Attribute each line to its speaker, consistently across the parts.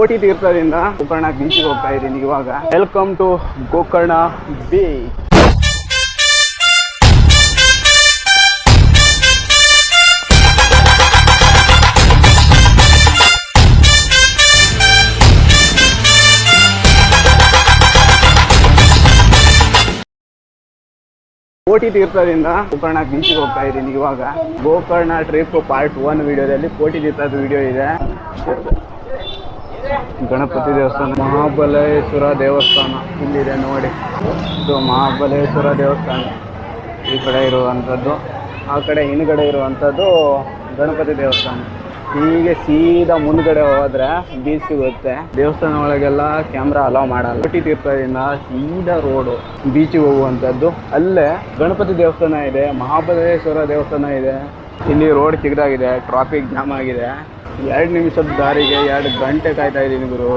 Speaker 1: ಕೋಟಿ ತೀರ್ಥದಿಂದ ಗೋಕರ್ಣ ಬೀಚಿಗೆ ಹೋಗ್ತಾ ಇದ್ದೀನಿ ಇವಾಗ. Welcome to Gokarna beach. ಕೋಟಿ ತೀರ್ಥದಿಂದ ಗೋಕರ್ಣ ಬೀಚಿಗೆ ಹೋಗ್ತಾ ಇದ್ದೀನಿ ಇವಾಗ. ಗೋಕರ್ಣ ಟ್ರಿಪ್ ಪಾರ್ಟ್ 1 ವಿಡಿಯೋದಲ್ಲಿ ಕೋಟಿ ತೀರ್ಥದ ವಿಡಿಯೋ ಇದೆ. ಗಣಪತಿ ದೇವಸ್ಥಾನ, ಮಹಾಬಲೇಶ್ವರ ದೇವಸ್ಥಾನ ಇಲ್ಲಿದೆ ನೋಡಿ. ಇದು ಮಹಾಬಲೇಶ್ವರ ದೇವಸ್ಥಾನ ಈ ಕಡೆ ಇರುವಂಥದ್ದು, ಆ ಕಡೆ ಹಿಂದ್ಗಡೆ ಇರುವಂಥದ್ದು ಗಣಪತಿ ದೇವಸ್ಥಾನ. ಹೀಗೆ ಸೀದಾ ಮುಂದ್ಗಡೆ ಹೋದ್ರೆ ಬೀಚ್ ಸಿಗುತ್ತೆ. ದೇವಸ್ಥಾನ ಒಳಗೆಲ್ಲ ಕ್ಯಾಮ್ರಾ ಅಲೋ ಮಾಡಲ್ಲ. ಕೋಟಿ ತೀರ್ಥದಿಂದ ಸೀದಾ ರೋಡು ಬೀಚಿಗೆ ಹೋಗುವಂಥದ್ದು. ಅಲ್ಲೇ ಗಣಪತಿ ದೇವಸ್ಥಾನ ಇದೆ, ಮಹಾಬಲೇಶ್ವರ ದೇವಸ್ಥಾನ ಇದೆ. ಇಲ್ಲಿ ರೋಡ್ ಚಿಕ್ಕದಾಗಿದೆ, ಟ್ರಾಫಿಕ್ ಜಾಮ್ ಆಗಿದೆ. 2 ನಿಮಿಷದ ದಾರಿಗೆ 2 ಗಂಟೆ ಕಾಯ್ತಾ ಇದ್ದೀನಿ ಗುರು.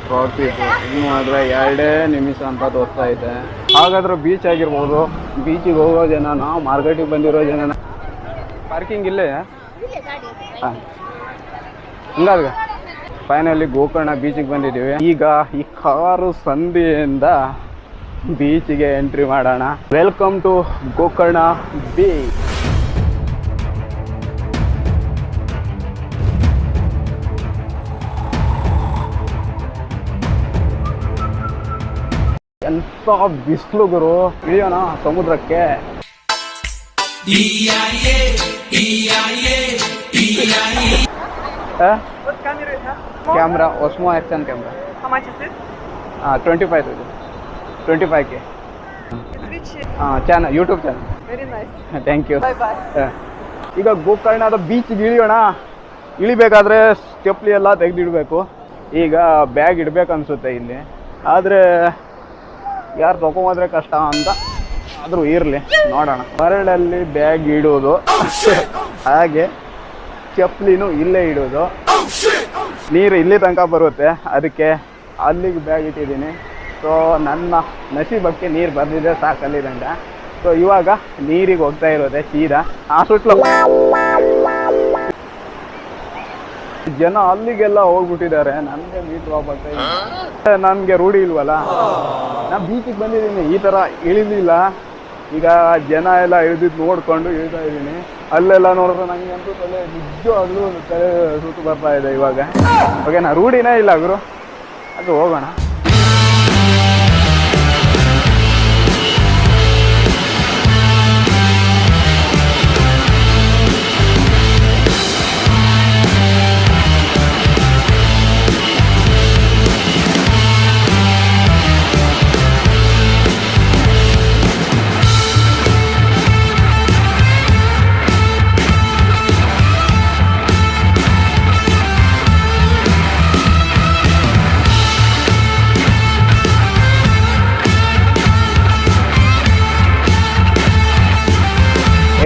Speaker 1: ಟ್ರಾಫಿಕ್ ಇನ್ನು ಆದರೆ 2 ನಿಮಿಷ ಅಂತ ತೋರಿಸ್ತಾ ಇದೆ. ಹಾಗಾದ್ರೆ ಬೀಚ್ ಆಗಿರ್ಬೋದು. ಬೀಚಿಗೆ ಹೋಗೋ ಜನನ, ಮಾರ್ಕೆಟಿಗೆ ಬಂದಿರೋ ಜನನ, ಪಾರ್ಕಿಂಗ್ ಇಲ್ಲೇ. ಹಾಂ, ಹಂಗಾದ್ರೆ ಫೈನಲಿ ಗೋಕರ್ಣ ಬೀಚಿಗೆ ಬಂದಿದ್ದೀವಿ. ಈಗ ಈ ಕಾರು ಸಂಧಿಯಿಂದ ಬೀಚಿಗೆ ಎಂಟ್ರಿ ಮಾಡೋಣ. Welcome to Gokarna beach. ಎಂತ ಬಿಸಿಲು ಗುರು. ಇಳಿಯೋಣ ಸಮುದ್ರಕ್ಕೆ. Camera, Osmo Action camera.
Speaker 2: How much is it?
Speaker 1: 25K.
Speaker 2: Which?
Speaker 1: Channel, YouTube channel.
Speaker 2: Very nice.
Speaker 1: Thank you.
Speaker 2: Bye bye.
Speaker 1: ಈಗ ಗೋಕರ್ಣದ ಬೀಚ್ಗೆ ಇಳಿಯೋಣ. ಇಳಿಬೇಕಾದ್ರೆ ಸ್ಟೆಪ್ಲಿ ಎಲ್ಲ ತೆಗೆದಿಡಬೇಕು. ಈಗ ಬ್ಯಾಗ್ ಇಡ್ಬೇಕು ಅನ್ಸುತ್ತೆ ಇಲ್ಲಿ, ಆದರೆ ಯಾರು ತೊಗೊಂಡ್ರೆ ಕಷ್ಟ ಅಂತ ಆದರೂ ಇರಲಿ, ನೋಡೋಣ. ಮರಳಲ್ಲಿ ಬ್ಯಾಗ್ ಇಡೋದು, ಹಾಗೆ ಚಪ್ಪಲಿನೂ ಇಲ್ಲೇ ಇಡೋದು. ನೀರು ಇಲ್ಲಿ ತನಕ ಬರುತ್ತೆ, ಅದಕ್ಕೆ ಅಲ್ಲಿಗೆ ಬ್ಯಾಗ್ ಇಟ್ಟಿದ್ದೀನಿ. ಸೊ ನನ್ನ ನಸೀಬಕ್ಕೆ ನೀರು ಬಂದಿದೆ ಸಾಕಲ್ಲಿ ತನಕ. ಸೊ ಇವಾಗ ನೀರಿಗೆ ಹೋಗ್ತಾ ಇರೋದೆ ಸೀದಾ. ಆ ಸುತ್ತಲೂ ಜನ ಅಲ್ಲಿಗೆಲ್ಲ ಹೋಗ್ಬಿಟ್ಟಿದ್ದಾರೆ. ನನಗೆ ಮೀಟ್ ಹೋಗ್ತಾ ಇದೆ. ನನಗೆ ರೂಢಿ ಇಲ್ವಲ್ಲ, ನಾನು ಬೀಚಿಗೆ ಬಂದಿದ್ದೀನಿ, ಈ ಥರ ಇಳಿಲಿಲ್ಲ. ಈಗ ಜನ ಎಲ್ಲ ಇಳಿದಿದ್ದು ನೋಡ್ಕೊಂಡು ಇಳ್ತಾ ಇದ್ದೀನಿ. ಅಲ್ಲೆಲ್ಲ ನೋಡಿದ್ರೆ ನನಗೆ ಅಂತೂ ತಲೆ ನಿಜವಾಗ್ಲೂ ತಲೆ ಸುತ್ತು ಬರ್ತಾ ಇದೆ ಇವಾಗ. ಓಕೆನಾ, ರೂಢಿನೇ ಇಲ್ಲ ಗುರು. ಅದು ಹೋಗೋಣ.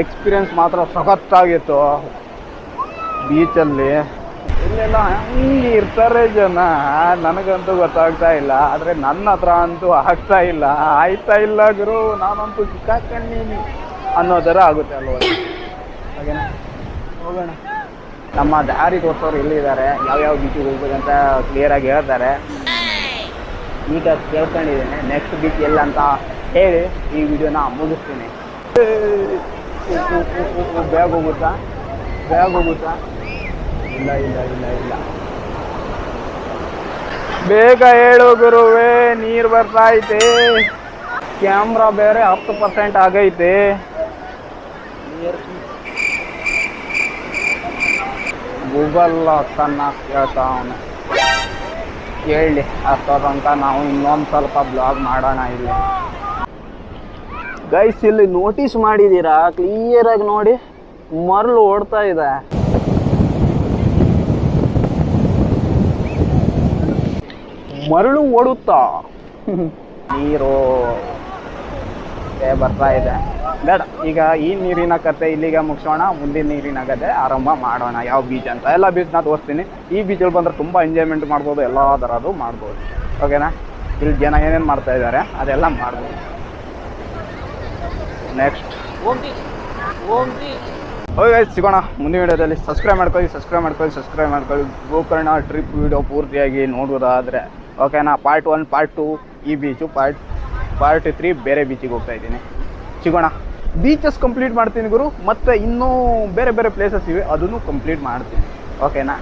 Speaker 1: ಎಕ್ಸ್ಪೀರಿಯನ್ಸ್ ಮಾತ್ರ ಸಖತ್ತಾಗಿತ್ತು ಬೀಚಲ್ಲಿ. ಇಲ್ಲೆಲ್ಲ ಹಂಗೆ ಇರ್ತಾರೆ ಜನ, ನನಗಂತೂ ಗೊತ್ತಾಗ್ತಾ ಇಲ್ಲ. ಆದರೆ ನನ್ನ ಹತ್ರ ಅಂತೂ ಆಗ್ತಾ ಇಲ್ಲ, ಆಯ್ತಾ ಇಲ್ಲ ಗುರು. ನಾನಂತೂ ಸಿಕ್ಕಾಕೊಂಡೀನಿ ಅನ್ನೋ ಥರ ಆಗುತ್ತೆ ಅಲ್ವ. ಹಾಗೇನಾ, ಹೋಗೋಣ. ನಮ್ಮ ದಾರಿ ತೋರಿಸೋರು ಇಲ್ಲಿದ್ದಾರೆ, ಯಾವ್ಯಾವ ಬೀಚಿಗೆ ಹೋಗ್ಬೇಕಂತ ಕ್ಲಿಯರಾಗಿ ಹೇಳ್ತಾರೆ. ಈಗ ಕೇಳ್ಕೊಂಡಿದ್ದೀನಿ. ನೆಕ್ಸ್ಟ್ ಬೀಚ್ ಎಲ್ಲ ಅಂತ ಹೇಳಿ ಈ ವಿಡಿಯೋನ ಮುಗಿಸ್ತೀನಿ. ಬ್ಯಾಗ್ ಹೋಗುತ್ತಾ? ಇಲ್ಲ ಇಲ್ಲ ಇಲ್ಲ ಇಲ್ಲ, ಬೇಗ ಹೇಳು ಗುರುವೇ, ನೀರು ಬರ್ತಾ ಐತೆ. ಕ್ಯಾಮ್ರಾ ಬೇರೆ 10% ಆಗೈತೆ. ಗೂಗಲ್ ತನ್ನ ಕೇಳ್ತಾ ಅವನು, ಕೇಳಿ ಅಷ್ಟೊಂತ ನಾವು ಇನ್ನೊಂದು ಸ್ವಲ್ಪ ಬ್ಲಾಗ್ ಮಾಡೋಣ ಇಲ್ಲಿ. ಗೈಸ್, ಇಲ್ಲಿ ನೋಟಿಸ್ ಮಾಡಿದ್ದೀರಾ? ಕ್ಲಿಯರಾಗಿ ನೋಡಿ, ಮರಳು ಓಡ್ತಾ ಇದೆ. ಮರಳು ಓಡುತ್ತಾ ನೀರು ಬರ್ತಾ ಇದೆ. ಬೇಡ, ಈಗ ಈ ನೀರಿನ ಕತೆ ಇಲ್ಲಿಗೆ ಮುಗಿಸೋಣ. ಮುಂದಿನ ನೀರಿನ ಕತೆ ಆರಂಭ ಮಾಡೋಣ. ಯಾವ ಬೀಚ್ ಅಂತ ಎಲ್ಲ ಬೀಚ್ನ ತೋರಿಸ್ತೀನಿ. ಈ ಬೀಚಲ್ಲಿ ಬಂದರೆ ತುಂಬ ಎಂಜಾಯ್ಮೆಂಟ್ ಮಾಡ್ಬೋದು, ಎಲ್ಲ ಥರದ್ದು ಮಾಡ್ಬೋದು. ಓಕೆನಾ? ಇಲ್ಲಿ ಜನ ಏನೇನು ಮಾಡ್ತಾ ಇದ್ದಾರೆ ಅದೆಲ್ಲ ಮಾಡ್ಬೋದು. ನೆಕ್ಸ್ಟ್ ಓಕೆ ಗೈಸ್, ಸಿಗೋಣ ಮುಂದಿನ ವಿಡಿಯೋದಲ್ಲಿ. ಸಬ್ಸ್ಕ್ರೈಬ್ ಮಾಡ್ಕೊಳ್ಳಿ. ಗೋಕರ್ಣ ಟ್ರಿಪ್ ವಿಡಿಯೋ ಪೂರ್ತಿಯಾಗಿ ನೋಡೋದಾದರೆ ಓಕೆನಾ. ಪಾರ್ಟ್ 1 ಪಾರ್ಟ್ 2 ಈ ಬೀಚು, ಪಾರ್ಟ್ 3 ಬೇರೆ ಬೀಚಿಗೆ ಹೋಗ್ತಾ ಇದ್ದೀನಿ. ಸಿಗೋಣ. ಬೀಚಸ್ ಕಂಪ್ಲೀಟ್ ಮಾಡ್ತೀನಿ ಗುರು, ಮತ್ತು ಇನ್ನೂ ಬೇರೆ ಬೇರೆ ಪ್ಲೇಸಸ್ ಇವೆ, ಅದನ್ನು ಕಂಪ್ಲೀಟ್ ಮಾಡ್ತೀನಿ. ಓಕೆನಾ.